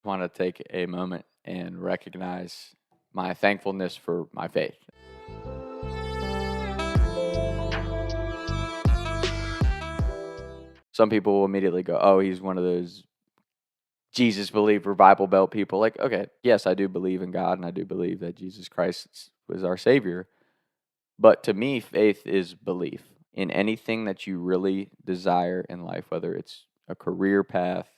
Want to take a moment and recognize my thankfulness for my faith. Some people will immediately go, "Oh, he's one of those Jesus believer Bible Belt people." Like, okay, yes, I do believe in God and I do believe that Jesus Christ was our Savior. But to me, faith is belief in anything that you really desire in life, whether it's a career path,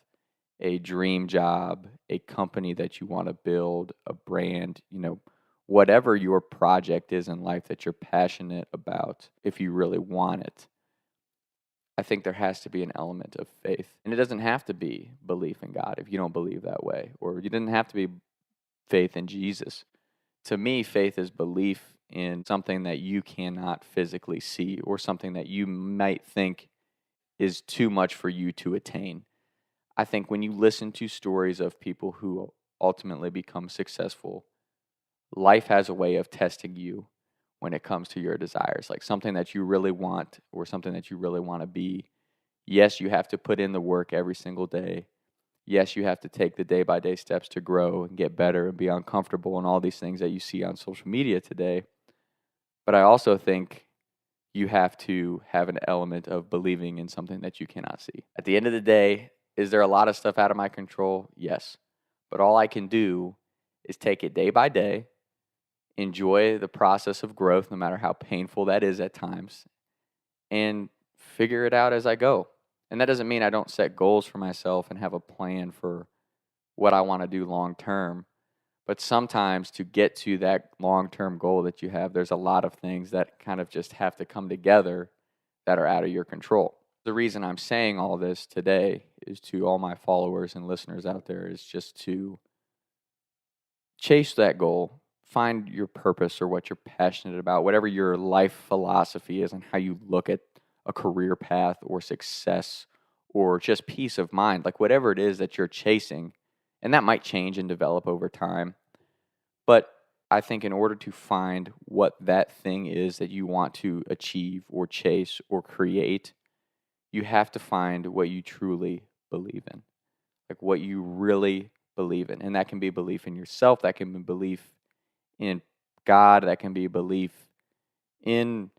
a dream job, a company that you want to build, a brand, whatever your project is in life that you're passionate about, if you really want it. I think there has to be an element of faith. And it doesn't have to be belief in God if you don't believe that way, or you didn't have to be faith in Jesus. To me, faith is belief in something that you cannot physically see or something that you might think is too much for you to attain. I think when you listen to stories of people who ultimately become successful, life has a way of testing you when it comes to your desires, like something that you really want or something that you really want to be. Yes, you have to put in the work every single day. Yes, you have to take the day by day steps to grow and get better and be uncomfortable and all these things that you see on social media today. But I also think you have to have an element of believing in something that you cannot see. At the end of the day, is there a lot of stuff out of my control? Yes. But all I can do is take it day by day, enjoy the process of growth, no matter how painful that is at times, and figure it out as I go. And that doesn't mean I don't set goals for myself and have a plan for what I want to do long term. But sometimes to get to that long term goal that you have, there's a lot of things that kind of just have to come together that are out of your control. The reason I'm saying all this today is to all my followers and listeners out there is just to chase that goal, find your purpose or what you're passionate about, whatever your life philosophy is and how you look at a career path or success or just peace of mind, like whatever it is that you're chasing. And that might change and develop over time. But I think in order to find what that thing is that you want to achieve or chase or create, you have to find what you truly believe in, like what you really believe in. And that can be belief in yourself, that can be belief in God, that can be belief in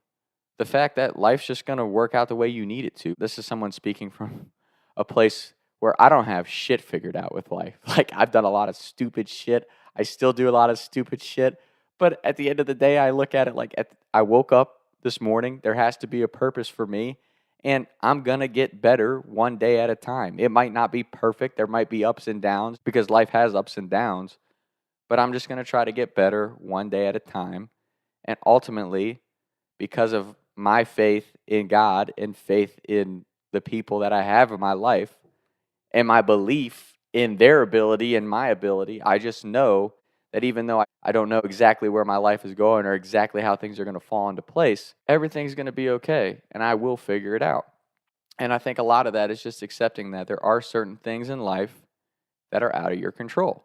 the fact that life's just going to work out the way you need it to. This is someone speaking from a place where I don't have shit figured out with life. Like, I've done a lot of stupid shit. I still do a lot of stupid shit. But at the end of the day, I look at it like I woke up this morning. There has to be a purpose for me. And I'm going to get better one day at a time. It might not be perfect. There might be ups and downs because life has ups and downs. But I'm just going to try to get better one day at a time. And ultimately, because of my faith in God and faith in the people that I have in my life and my belief in their ability and my ability, I just know that even though I don't know exactly where my life is going or exactly how things are going to fall into place, everything's going to be okay and I will figure it out. And I think a lot of that is just accepting that there are certain things in life that are out of your control.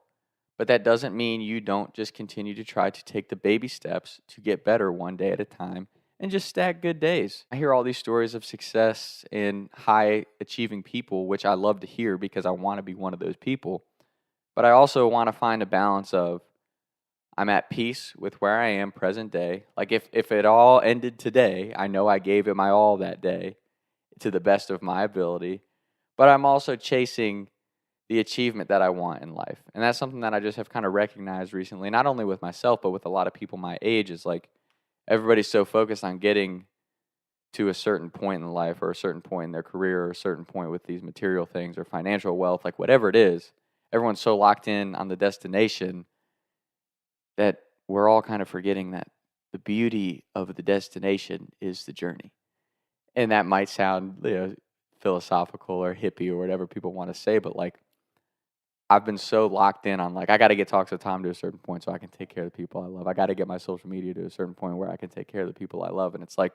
But that doesn't mean you don't just continue to try to take the baby steps to get better one day at a time and just stack good days. I hear all these stories of success and high achieving people, which I love to hear because I want to be one of those people. But I also want to find a balance of I'm at peace with where I am present day. Like if it all ended today, I know I gave it my all that day to the best of my ability. But I'm also chasing the achievement that I want in life. And that's something that I just have kind of recognized recently, not only with myself, but with a lot of people my age, is like everybody's so focused on getting to a certain point in life or a certain point in their career or a certain point with these material things or financial wealth, like whatever it is, everyone's so locked in on the destination that we're all kind of forgetting that the beauty of the destination is the journey. And that might sound philosophical or hippie or whatever people want to say, but like I've been so locked in on like I got to get Talks of Tom to a certain point so I can take care of the people I love. I got to get my social media to a certain point where I can take care of the people I love. And it's like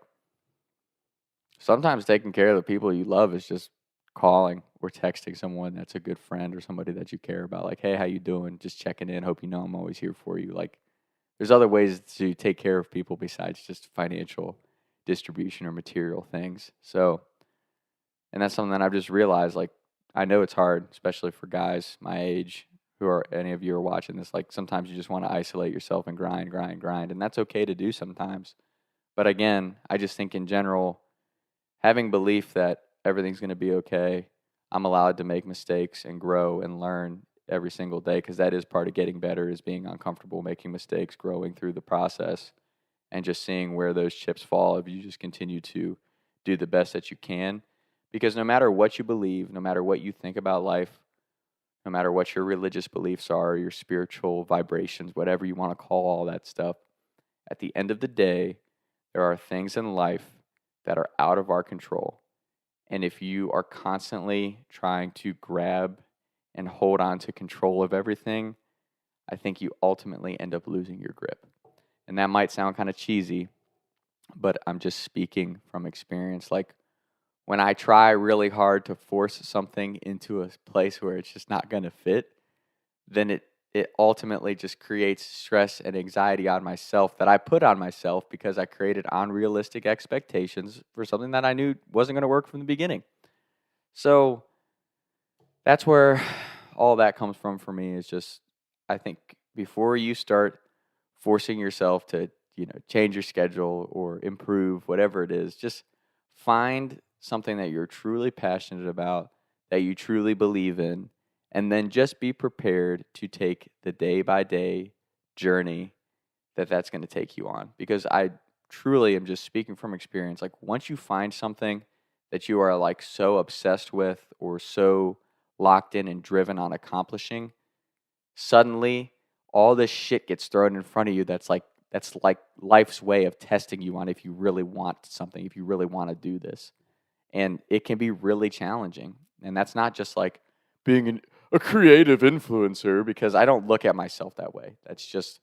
sometimes taking care of the people you love is just calling or texting someone that's a good friend or somebody that you care about. Like, hey, how you doing? Just checking in. Hope you know I'm always here for you. Like, there's other ways to take care of people besides just financial distribution or material things. So, and that's something that I've just realized. Like, I know it's hard, especially for guys my age any of you are watching this, like sometimes you just want to isolate yourself and grind, and that's okay to do sometimes. But again, I just think in general, having belief that everything's going to be okay, I'm allowed to make mistakes and grow and learn every single day, because that is part of getting better, is being uncomfortable, making mistakes, growing through the process, and just seeing where those chips fall if you just continue to do the best that you can. Because no matter what you believe, no matter what you think about life, no matter what your religious beliefs are, your spiritual vibrations, whatever you want to call all that stuff, at the end of the day, there are things in life that are out of our control. And if you are constantly trying to grab and hold on to control of everything, I think you ultimately end up losing your grip. And that might sound kind of cheesy, but I'm just speaking from experience. Like when I try really hard to force something into a place where it's just not going to fit, then it ultimately just creates stress and anxiety on myself that I put on myself because I created unrealistic expectations for something that I knew wasn't going to work from the beginning. So that's where all that comes from for me, is just, I think before you start forcing yourself to, change your schedule or improve, whatever it is, just find something that you're truly passionate about, that you truly believe in, and then just be prepared to take the day-by-day journey that's going to take you on. Because I truly am just speaking from experience. Like once you find something that you are like so obsessed with or so locked in and driven on accomplishing, suddenly all this shit gets thrown in front of you that's like life's way of testing you on if you really want something, if you really want to do this. And it can be really challenging. And that's not just like being a creative influencer, because I don't look at myself that way. That's just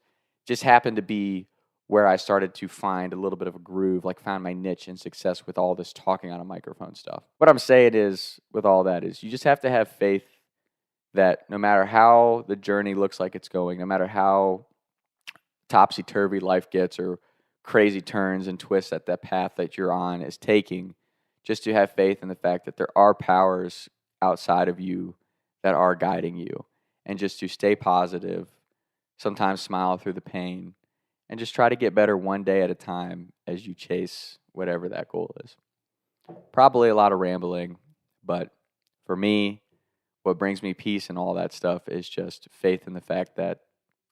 happened to be where I started to find a little bit of a groove, like found my niche and success with all this talking on a microphone stuff. What I'm saying is, with all that, is you just have to have faith that no matter how the journey looks like it's going, no matter how topsy-turvy life gets or crazy turns and twists that path that you're on is taking, just to have faith in the fact that there are powers outside of you that are guiding you, and just to stay positive, sometimes smile through the pain, and just try to get better one day at a time as you chase whatever that goal is. Probably a lot of rambling, but for me, what brings me peace and all that stuff is just faith in the fact that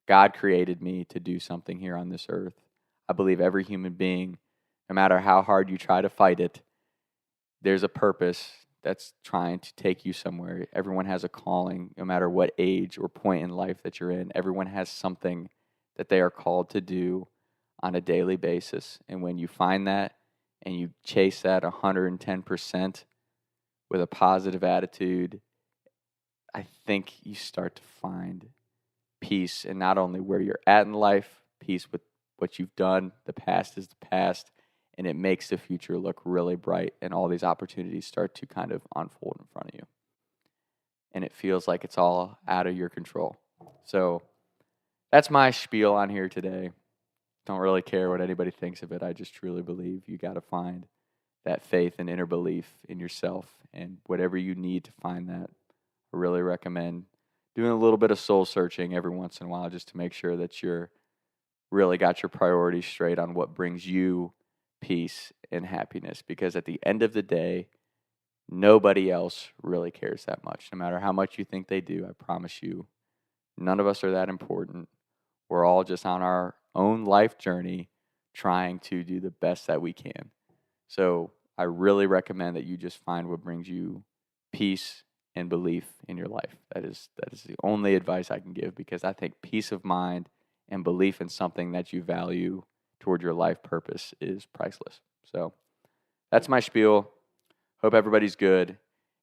God created me to do something here on this earth. I believe every human being, no matter how hard you try to fight it, there's a purpose that's trying to take you somewhere. Everyone has a calling, no matter what age or point in life that you're in. Everyone has something that they are called to do on a daily basis. And when you find that and you chase that 110% with a positive attitude, I think you start to find peace in not only where you're at in life, peace with what you've done. The past is the past. And it makes the future look really bright, and all these opportunities start to kind of unfold in front of you. And it feels like it's all out of your control. So that's my spiel on here today. Don't really care what anybody thinks of it. I just truly believe you got to find that faith and inner belief in yourself. And whatever you need to find that, I really recommend doing a little bit of soul searching every once in a while, just to make sure that you're really got your priorities straight on what brings you peace and happiness. Because at the end of the day, nobody else really cares that much. No matter how much you think they do, I promise you, none of us are that important. We're all just on our own life journey trying to do the best that we can. So I really recommend that you just find what brings you peace and belief in your life. That is the only advice I can give, because I think peace of mind and belief in something that you value toward your life purpose is priceless. So that's my spiel. Hope everybody's good,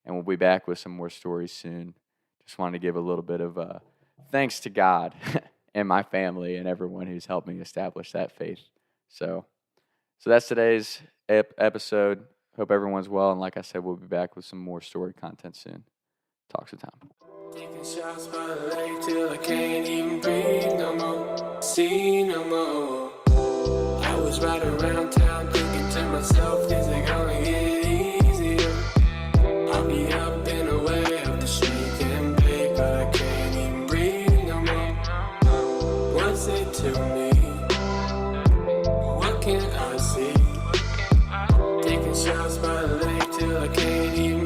and we'll be back with some more stories soon. Just wanted to give a little bit of thanks to God and my family and everyone who's helped me establish that faith. So that's today's episode. Hope everyone's well, and like I said, we'll be back with some more story content soon. Talk sometime. Taking shots by the lake till I can't even breathe no more, see no more. I was riding around town thinking to myself, is it gonna get easier? I'll be up and away up the street, getting big, but I can't even breathe. say to me? What can I see? Taking shots by the lake till I can't even